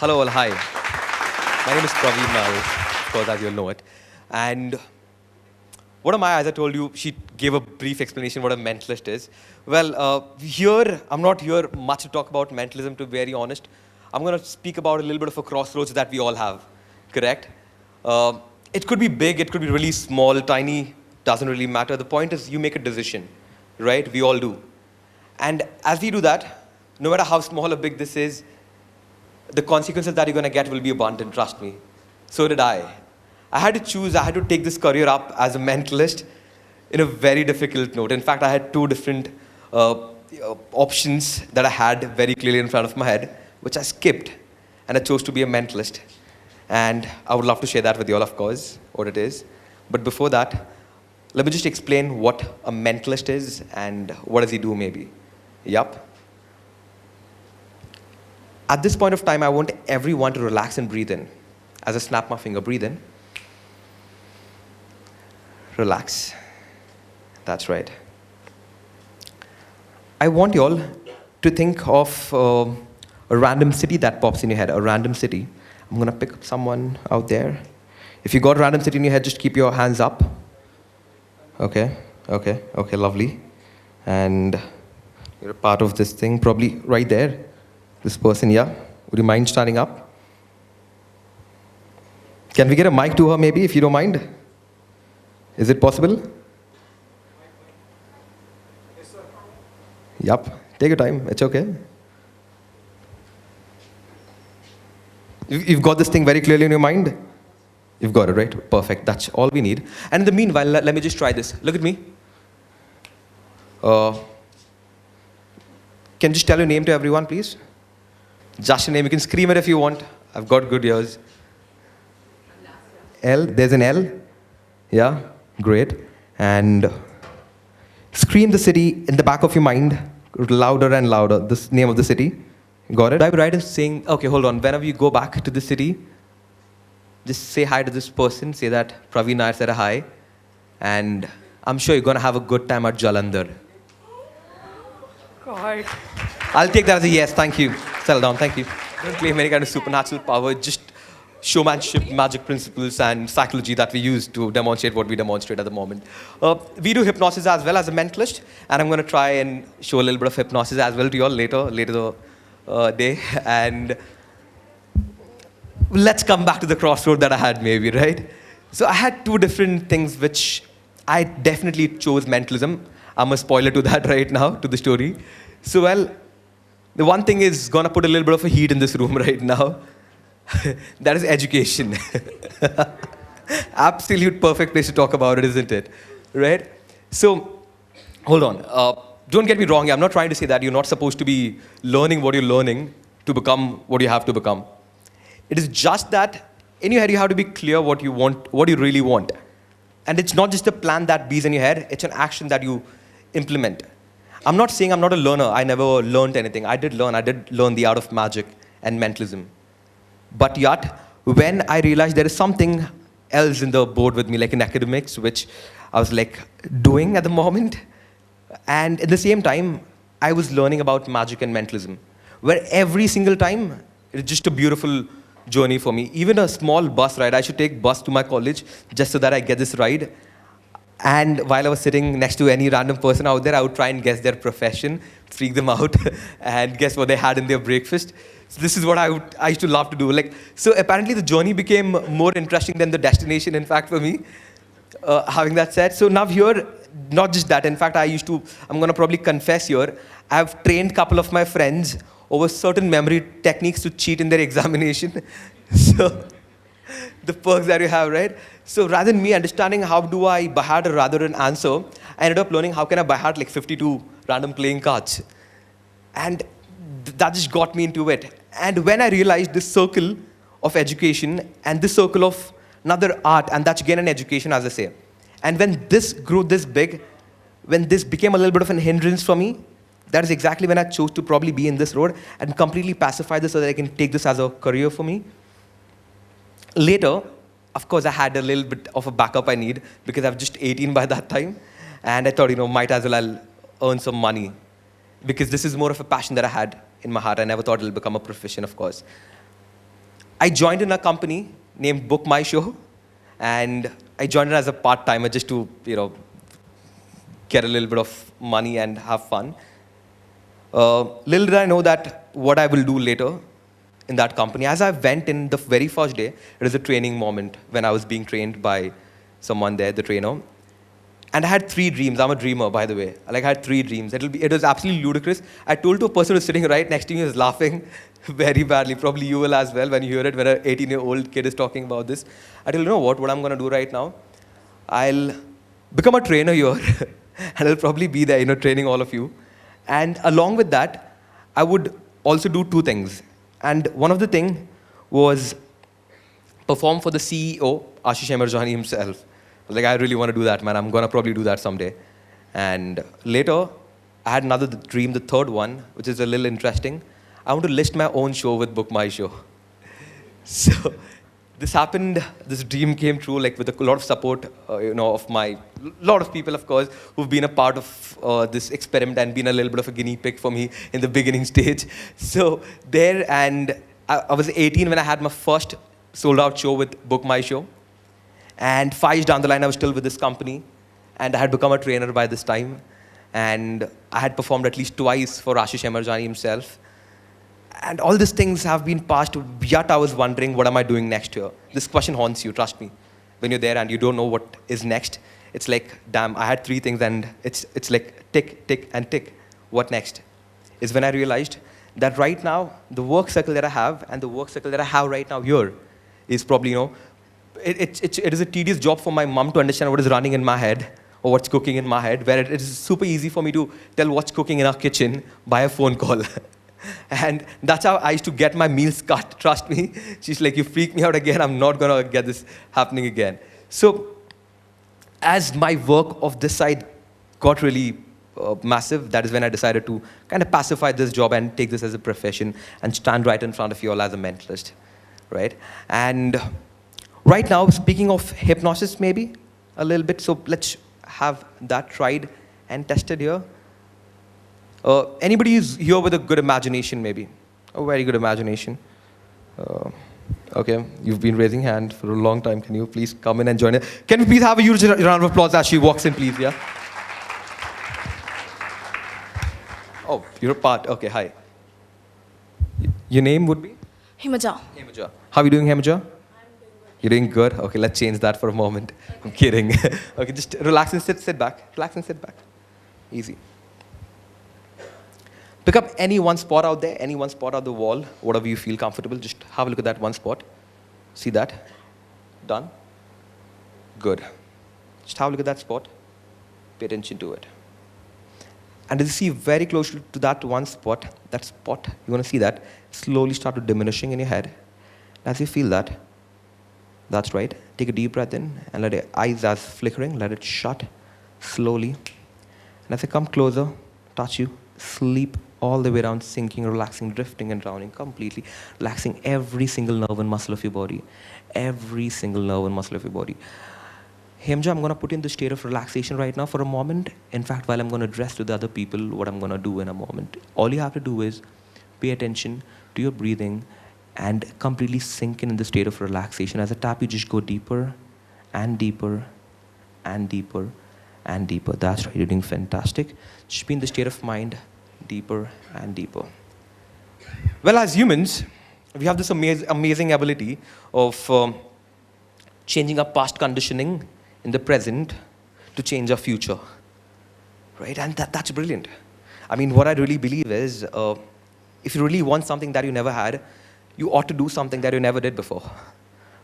Hello all, hi. My name is Praveen Nair, of course, as you'll know it. And what am I? As I told you, she gave a brief explanation what a mentalist is. Well, here, I'm not here much to talk about mentalism, to be very honest. I'm going to speak about a little bit of a crossroads that we all have, correct? It could be big, it could be really small, tiny, doesn't really matter. The point is you make a decision, right? We all do. And as we do that, no matter how small or big this is, the consequences that you're going to get will be abundant, trust me. So did I. I had to choose, I had to take this career up as a mentalist in a very difficult note. In fact, I had two different options that I had very clearly in front of my head, which I skipped, and I chose to be a mentalist. And I would love to share that with you all, of course, what it is. But before that, let me just explain what a mentalist is and what does he do, maybe. Yup. At this point of time, I want everyone to relax and breathe in. As I snap my finger, breathe in. Relax. That's right. I want you all to think of a random city that pops in your head, a random city. I'm going to pick up someone out there. If you got a random city in your head, just keep your hands up. Okay, lovely. And you're a part of this thing, probably right there. This person, yeah. Would you mind standing up? Can we get a mic to her, maybe, if you don't mind? Is it possible? Yes, sir. Yup. Take your time. It's okay. You've got this thing very clearly in your mind? You've got it, right? Perfect. That's all we need. And in the meanwhile, let me just try this. Look at me. Can you just tell your name to everyone, please? Just your name. You can scream it if you want. I've got good ears. L. There's an L. Yeah. Great. And scream the city in the back of your mind, louder and louder. This name of the city. Got it? I'm right in saying, okay, hold on. Whenever you go back to the city, just say hi to this person. Say that Praveen Nair said a hi. And I'm sure you're going to have a good time at Jalandhar. God. I'll take that as a yes. Thank you. Settle down. Thank you. Don't claim any kind of supernatural power. Just showmanship, magic principles, and psychology that we use to demonstrate what we demonstrate at the moment. We do hypnosis as well as a mentalist, and I'm going to try and show a little bit of hypnosis as well to you all later the day. And let's come back to the crossroad that I had, maybe, right? So I had two different things which I definitely chose mentalism. I'm a spoiler to that right now, to the story. So, well, the one thing is going to put a little bit of a heat in this room right now. That is education. Absolute perfect place to talk about it, isn't it? Right? So, hold on. Don't get me wrong. I'm not trying to say that you're not supposed to be learning what you're learning to become what you have to become. It is just that in your head you have to be clear what you want, what you really want. And it's not just a plan that bees in your head. It's an action that you implement. I'm not saying I'm not a learner. I never learned anything. I did learn the art of magic and mentalism. But yet, when I realized there is something else in the board with me, like in academics, which I was like doing at the moment. And at the same time, I was learning about magic and mentalism, where every single time, it's just a beautiful journey for me. Even a small bus ride, I should take bus to my college just so that I get this ride. And while I was sitting next to any random person out there, I would try and guess their profession, freak them out, and guess what they had in their breakfast. So this is what I used to love to do. So apparently the journey became more interesting than the destination, in fact, for me, having that said. So now here, not just that. In fact, I'm going to probably confess here, I've trained a couple of my friends over certain memory techniques to cheat in their examination. So the perks that you have, right? So rather than me understanding how do I by heart or rather an answer, I ended up learning how can I by heart like 52 random playing cards. And that just got me into it. And when I realized this circle of education and this circle of another art, and that's again an education, as I say. And when this grew this big, when this became a little bit of an hindrance for me, that is exactly when I chose to probably be in this road and completely pacify this so that I can take this as a career for me. Later, of course, I had a little bit of a backup I need because I was just 18 by that time. And I thought, might as well I'll earn some money because this is more of a passion that I had in my heart. I never thought it'll become a profession, of course. I joined in a company named Book My Show, and I joined it as a part-timer just to, get a little bit of money and have fun. Little did I know that what I will do later in that company, as I went in the very first day, it was a training moment when I was being trained by someone there, the trainer. And I had 3 dreams. I'm a dreamer, by the way. Like, I had 3 dreams. It was absolutely ludicrous. I told to a person who was sitting right next to me, who was laughing very badly. Probably you will as well when you hear it, when an 18-year-old kid is talking about this. I told, what I'm going to do right now? I'll become a trainer here. And I'll probably be there, training all of you. And along with that, I would also do 2 things. And one of the things was perform for the CEO, Ashish Emerjani himself. Like, I really want to do that, man. I'm going to probably do that someday. And later, I had another dream, the third one, which is a little interesting. I want to list my own show with Book My Show. So this happened, this dream came true, like with a lot of support, of lot of people, of course, who've been a part of this experiment and been a little bit of a guinea pig for me in the beginning stage. So there, and I was 18 when I had my first sold-out show with Book My Show. And 5 years down the line, I was still with this company. And I had become a trainer by this time. And I had performed at least twice for Ashish Emerjani himself. And all these things have been passed, yet I was wondering, what am I doing next year? This question haunts you, trust me. When you're there and you don't know what is next, it's like, damn, I had 3 things and it's like tick, tick, and tick. What next? Is when I realized that right now, the work cycle that I have and the work cycle that I have right now here is probably, it is a tedious job for my mom to understand what is running in my head or what's cooking in my head, where it is super easy for me to tell what's cooking in our kitchen by a phone call. And that's how I used to get my meals cut, trust me. She's like, you freak me out again, I'm not going to get this happening again. So as my work of this side got really massive, that is when I decided to kind of pacify this job and take this as a profession and stand right in front of you all as a mentalist, right? And right now, speaking of hypnosis maybe, a little bit, so let's have that tried and tested here. Anybody who's here with a good imagination maybe? A very good imagination. Okay, you've been raising hand for a long time. Can you please come in and join us? Can we please have a huge round of applause as she walks in, please, yeah? Oh, you're a part, okay, hi. Your name would be? Himaja. Himaja. How are you doing, Himaja? You're doing good? Okay, let's change that for a moment. I'm kidding. Okay, just relax and sit back. Relax and sit back. Easy. Pick up any one spot out there, any one spot on the wall, whatever you feel comfortable. Just have a look at that one spot. See that? Done? Good. Just have a look at that spot. Pay attention to it. And as you see very close to that one spot, you want to see that slowly start to diminishing in your head. As you feel that, that's right. Take a deep breath in and let your eyes as flickering, let it shut slowly. And as I come closer, touch you, sleep all the way around, sinking, relaxing, drifting and drowning completely, relaxing every single nerve and muscle of your body. Every single nerve and muscle of your body. Hemja, I'm going to put you in the state of relaxation right now for a moment. In fact, while I'm going to address to the other people what I'm going to do in a moment. All you have to do is pay attention to your breathing and completely sink in the state of relaxation. As I tap, you just go deeper and deeper and deeper and deeper. That's right, you're doing fantastic. Just be in the state of mind, deeper and deeper. Well, as humans, we have this amazing ability of changing our past conditioning in the present to change our future, right? And that's brilliant. I mean, what I really believe is, if you really want something that you never had, you ought to do something that you never did before,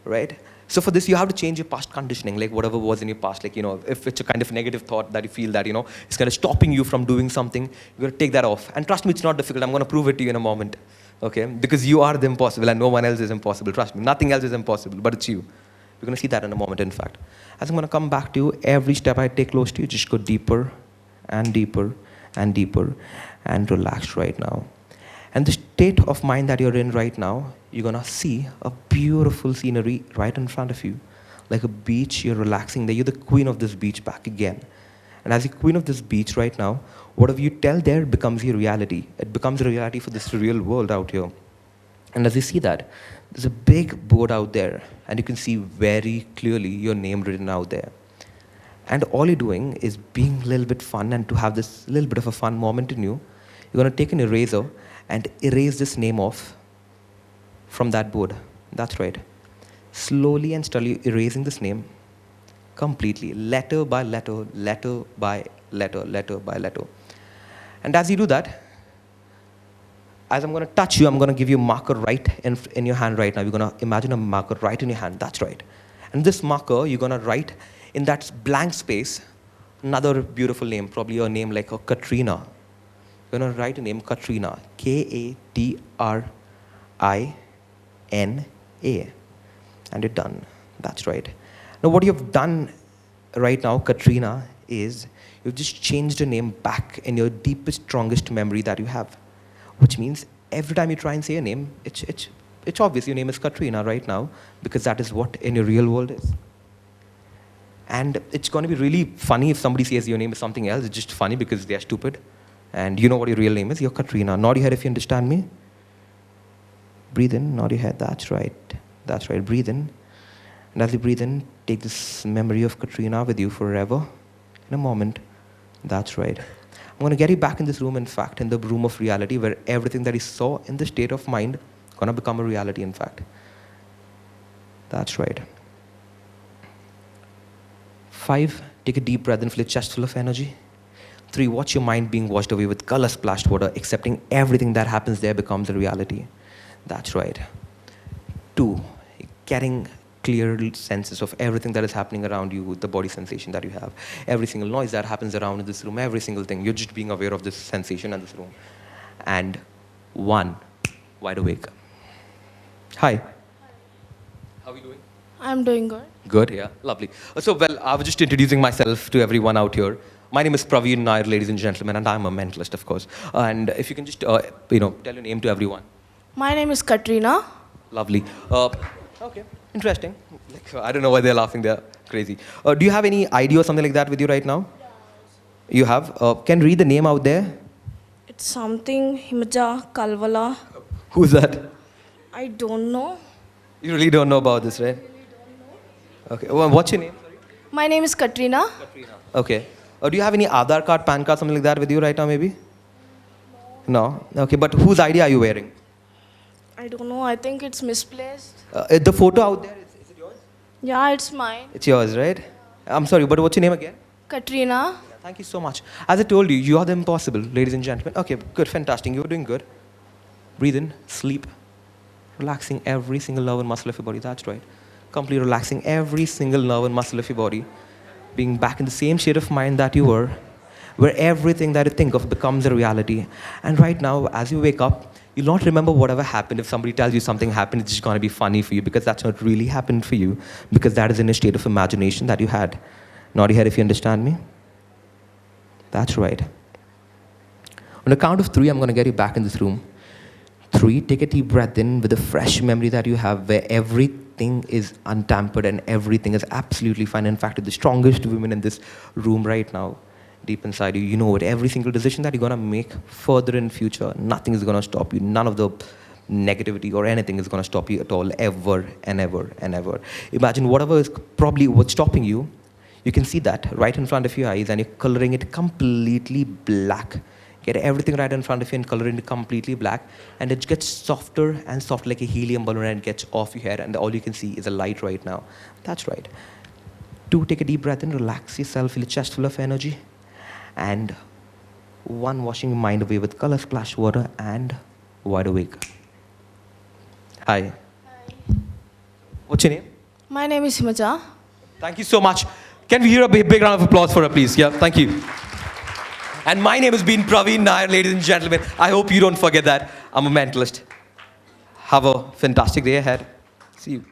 right? So for this, you have to change your past conditioning, like whatever was in your past, like, if it's a kind of negative thought that you feel that, it's kind of stopping you from doing something, you got to take that off. And trust me, it's not difficult. I'm going to prove it to you in a moment, okay? Because you are the impossible and no one else is impossible. Trust me, nothing else is impossible, but it's you. We're going to see that in a moment, in fact. As I'm going to come back to you, every step I take close to you, just go deeper and deeper and deeper and relax right now. And the state of mind that you're in right now, you're going to see a beautiful scenery right in front of you. Like a beach, you're relaxing there. You're the queen of this beach back again. And as the queen of this beach right now, whatever you tell there becomes your reality. It becomes a reality for this real world out here. And as you see that, there's a big board out there, and you can see very clearly your name written out there. And all you're doing is being a little bit fun, and to have this little bit of a fun moment in you, you're going to take an eraser and erase this name off from that board. That's right. Slowly and steadily erasing this name completely, letter by letter, letter by letter, letter by letter. And as you do that, as I'm going to touch you, I'm going to give you a marker right in your hand right now. You're going to imagine a marker right in your hand. That's right. And this marker, you're going to write in that blank space another beautiful name, probably a name like Katrina. You're going to write a name, Katrina, Katrina. And you're done. That's right. Now, what you've done right now, Katrina, is you've just changed the name back in your deepest, strongest memory that you have. Which means every time you try and say a name, it's obvious your name is Katrina right now, because that is what in your real world is. And it's going to be really funny if somebody says your name is something else. It's just funny because they're stupid. And you know what your real name is. You're Katrina. Nod your head if you understand me. Breathe in, nod your head. That's right. That's right. Breathe in. And as you breathe in, take this memory of Katrina with you forever. In a moment. That's right. I'm going to get you back in this room, in fact, in the room of reality, where everything that you saw in the state of mind is going to become a reality, in fact. That's right. 5, take a deep breath and fill your chest full of energy. 3, watch your mind being washed away with color-splashed water, accepting everything that happens there becomes a reality. That's right. 2, getting clear senses of everything that is happening around you, the body sensation that you have, every single noise that happens around in this room, every single thing. You're just being aware of this sensation in this room. And 1, wide awake. Hi. How are you doing? I'm doing good. Good, yeah, lovely. So, well, I was just introducing myself to everyone out here. My name is Praveen Nair, ladies and gentlemen, and I'm a mentalist, of course. And if you can just, tell your name to everyone. My name is Katrina. Lovely. Okay, interesting. I don't know why they're laughing. They're crazy. Do you have any idea or something like that with you right now? You have? Can you read the name out there? It's something Himaja Kalvala. Who's that? I don't know. You really don't know about this, right? Okay. Well, what's your name? Sorry. My name is Katrina. Katrina. Okay. Do you have any Aadhaar card, PAN card, something like that with you right now, maybe? No. Okay. But whose ID are you wearing? I don't know. I think it's misplaced. The photo out there, is it yours? Yeah, it's mine. It's yours, right? I'm sorry, but what's your name again? Katrina. Yeah, thank you so much. As I told you, you are the impossible, ladies and gentlemen. Okay, good, fantastic. You're doing good. Breathe in, sleep. Relaxing every single nerve and muscle of your body. That's right. Completely relaxing every single nerve and muscle of your body. Being back in the same state of mind that you were, where everything that you think of becomes a reality. And right now, as you wake up, you'll not remember whatever happened. If somebody tells you something happened, it's just going to be funny for you, because that's not really happened for you, because that is in a state of imagination that you had. Nod your head if you understand me. That's right. On the count of 3, I'm going to get you back in this room. 3, take a deep breath in with a fresh memory that you have, where everything is untampered and everything is absolutely fine. In fact, the strongest women in this room right now, deep inside you, you know what, every single decision that you're going to make further in future, nothing is going to stop you. None of the negativity or anything is going to stop you at all, ever and ever and ever. Imagine whatever is probably what's stopping you, you can see that right in front of your eyes, and you're coloring it completely black. Get everything right in front of you and color it completely black, and it gets softer and softer like a helium balloon, and it gets off your head, and all you can see is a light right now. That's right. 2, take a deep breath in, relax yourself, feel your chest full of energy. And 1, washing your mind away with color splash water and wide awake. Hi. Hi. What's your name? My name is Himaja. Thank you so much. Can we hear a big round of applause for her, please? Yeah, thank you. And my name has been Praveen Nair, ladies and gentlemen. I hope you don't forget that. I'm a mentalist. Have a fantastic day ahead. See you.